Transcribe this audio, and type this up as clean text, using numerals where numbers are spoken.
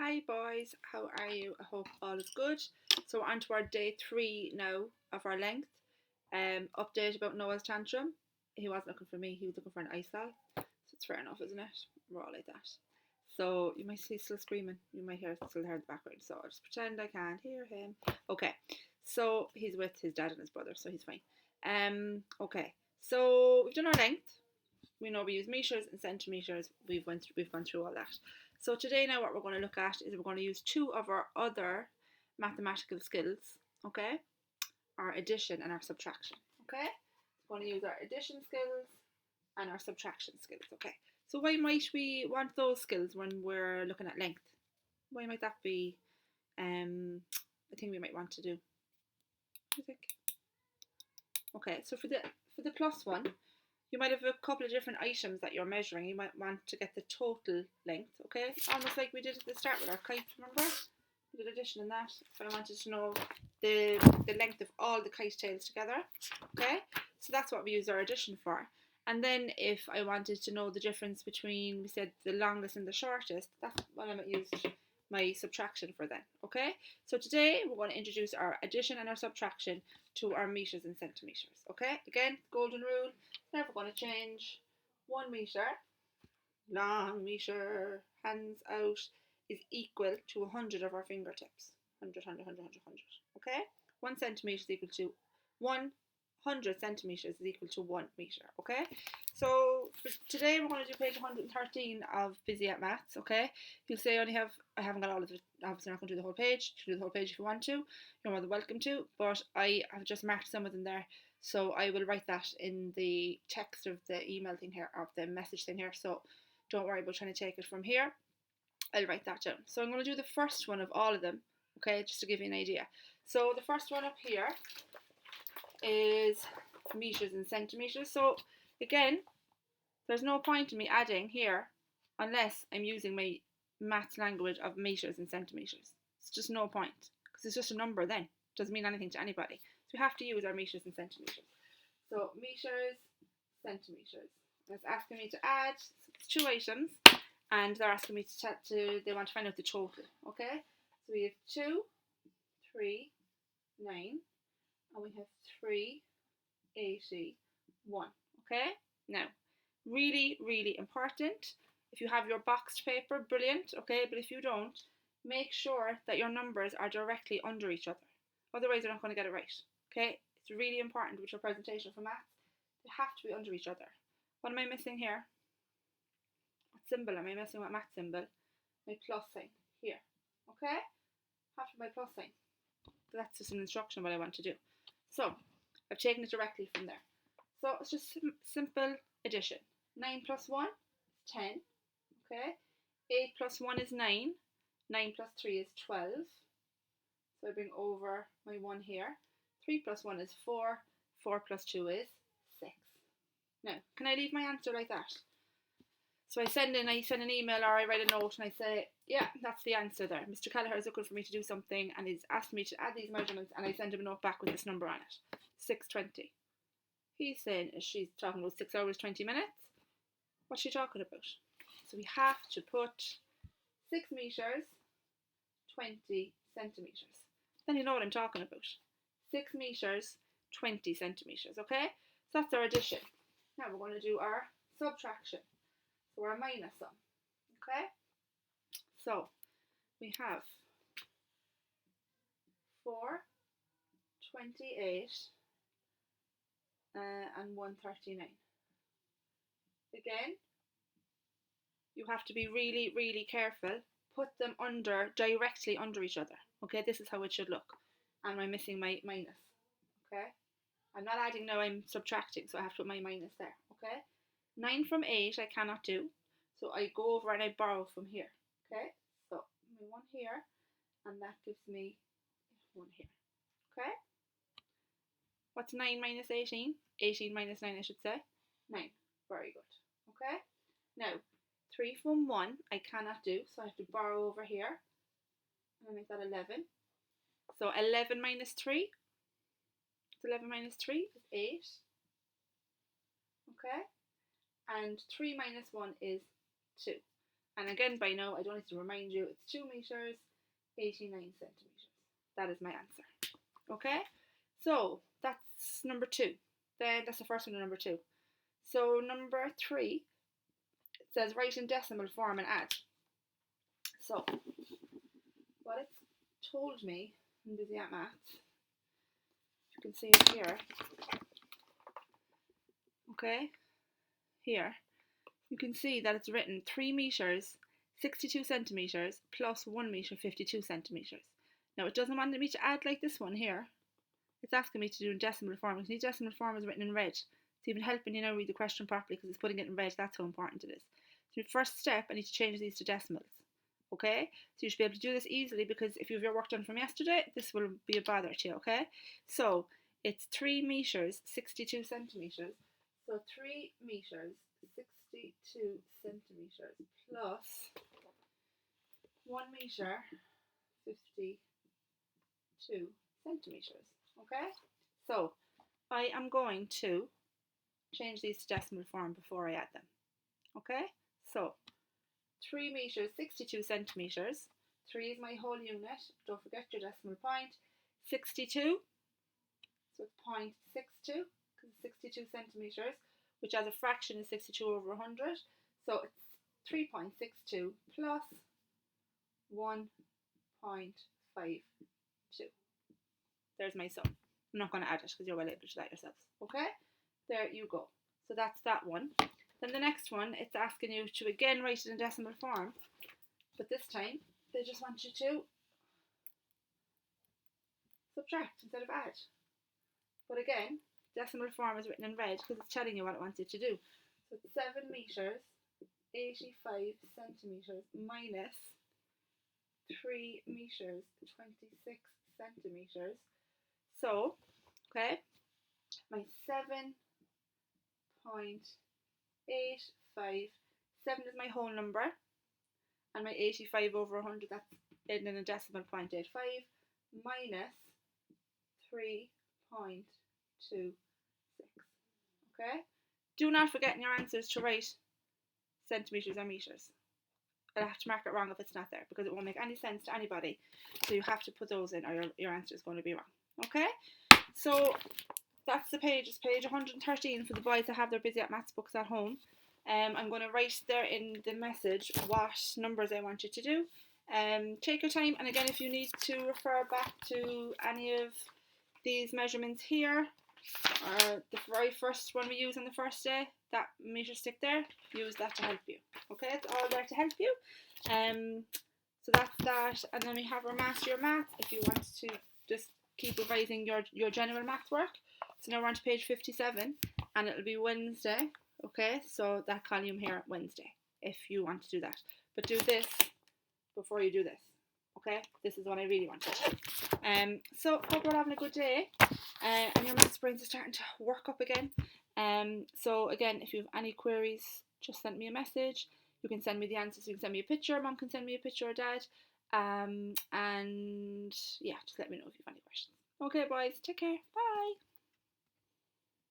Hi boys, how are you? I hope all is good. So we're on to our day 3 now of our length. Update about Noah's tantrum. He wasn't looking for me, he was looking for an ice doll. So it's fair enough, isn't it? We're all like that. So you might see he's still screaming. You might still hear the background. So I'll just pretend I can't hear him. Okay. So he's with his dad and his brother, so he's fine. Okay. So we've done our length. We know we use meters and centimeters. We've gone through all that. So today now what we're going to look at is we're going to use two of our other mathematical skills, okay? Our addition and our subtraction, okay? We're going to use our addition skills and our subtraction skills, okay? So why might we want those skills when we're looking at length? Why might that be a thing we might want to do? What do you think? Okay, so for the plus one, you might have a couple of different items that you're measuring. You might want to get the total length, okay? Almost like we did at the start with our kite, remember? We did addition in that. If I wanted to know the length of all the kite tails together, okay? So that's what we use our addition for. And then if I wanted to know the difference between, we said, the longest and the shortest, that's what I might use my subtraction for then, okay? So today we're going to introduce our addition and our subtraction to our meters and centimeters, okay? Again, golden rule, never going to change. 1 meter, long meter, hands out, is equal to 100 of our fingertips. 100, 100, 100, 100, 100, okay? 1 centimeter is equal to 100 centimeters is equal to 1 meter, okay? So for today we're going to do page 113 of Busy at Maths, okay? You'll say I haven't got all of it, obviously not going to do the whole page. You can do the whole page if you want to, you're more than welcome to, but I have just marked some of them there, so I will write that in the text of the email thing here, of the message thing here, so don't worry about trying to take it from here. I'll write that down. So I'm going to do the first one of all of them, okay, just to give you an idea. So the first one up here is meters and centimeters. So again, there's no point in me adding here unless I'm using my maths language of meters and centimeters. It's just no point because it's just a number then. It doesn't mean anything to anybody. So we have to use our meters and centimeters. So meters, centimeters. It's asking me to add 2 items and they're asking me they want to find out the total. Okay? So we have 2, 3, 9, and we have 3, 81. Okay? Now, really, really important. If you have your boxed paper, brilliant, okay? But if you don't, make sure that your numbers are directly under each other. Otherwise, you're not going to get it right, okay? It's really important with your presentation for maths. They have to be under each other. What am I missing here? What symbol am I missing? What math symbol? My plus sign here, okay? After my plus sign. So that's just an instruction what I want to do. So, I've taken it directly from there. So, it's just simple addition. 9 plus 1 is 10, okay? 8 plus 1 is 9. 9 plus 3 is 12. So I bring over my 1 here. 3 plus 1 is 4. 4 plus 2 is 6. Now, can I leave my answer like that? So I send an email or I write a note and I say, yeah, that's the answer there. Mr. Kelleher is looking for me to do something and he's asked me to add these measurements, and I send him a note back with this number on it. 6:20. He's saying she's talking about 6 hours 20 minutes. What's she talking about? So we have to put 6 meters, 20 centimeters. Then you know what I'm talking about. 6 meters, 20 centimeters, okay? So that's our addition. Now we're going to do our subtraction. So our minus sum, okay? So we have 4, 28, and 139. Again, you have to be really, really careful. Put them directly under each other. Okay, this is how it should look. And I'm missing my minus. Okay, I'm not adding now, I'm subtracting, so I have to put my minus there. Okay, 9 from 8 I cannot do, so I go over and I borrow from here. Okay, so my 1 here, and that gives me 1 here. Okay, what's 9 minus 18? 18 minus 9, I should say. 9. Very good. Okay, now 3 from 1 I cannot do, so I have to borrow over here, and I make that 11. So 11 minus 3, 11 minus 3 is 8. Okay, and 3 minus 1 is 2. And again, by now, I don't need to remind you, it's 2 metres, 89 centimetres. That is my answer. Okay, so that's number 2. Then that's the first one, number 2. So number 3, it says write in decimal form and add. So what it's told me, I'm busy at maths, you can see it here. Okay, here you can see that it's written 3 metres 62 centimetres plus 1 metre 52 centimetres. Now it doesn't want me to add like this one here. It's asking me to do in decimal form. Because the decimal form is written in red. It's even helping you now read the question properly because it's putting it in red. That's how important it is. So the first step, I need to change these to decimals. Okay, so you should be able to do this easily because if you have your work done from yesterday, this will be a bother to you. Okay, so it's 3 metres 62 centimetres. So 3 metres 62 centimetres plus 1 metre 52 centimetres. Okay, so I am going to change these to decimal form before I add them. Okay, so 3 metres 62 centimetres. 3 is my whole unit. Don't forget your decimal point. 62, so it's 0.62 because it's 62 centimetres, which as a fraction is 62 over 100. So it's 3.62 plus 1.52. There's my sum. I'm not going to add it because you're well able to do that yourselves. Okay, there you go. So that's that one. Then the next one, it's asking you to again write it in decimal form, but this time they just want you to subtract instead of add. But again, decimal form is written in red because it's telling you what it wants you to do. So it's 7 metres 85 centimetres minus 3 metres 26 centimetres. So, okay, my 7.85, 7 is my whole number, and my 85 over 100, that's in a decimal 0.85, minus 3.26. Okay? Do not forget in your answers to write centimetres or metres. I'll have to mark it wrong if it's not there because it won't make any sense to anybody. So you have to put those in or your answer is going to be wrong. Okay? So that's the page. It's page 113 for the boys that have their Busy at Maths books at home. I'm going to write there in the message what numbers I want you to do. Take your time, and again, if you need to refer back to any of these measurements here, or the very first one we use on the first day, that meter stick there, use that to help you. Okay, it's all there to help you. So that's that, and then we have our Master Your Math if you want to just keep revising your general math work. So now we're on to page 57, and it'll be Wednesday. Okay, so that column here, Wednesday, if you want to do that. But do this before you do this. Okay, this is what I really want you to do. So hope you're having a good day, and your maths brains are starting to work up again. So again, if you have any queries, just send me a message. You can send me the answers. You can send me a picture. Mom can send me a picture, or Dad. And yeah, just let me know if you have any questions. Okay, boys, take care. Bye.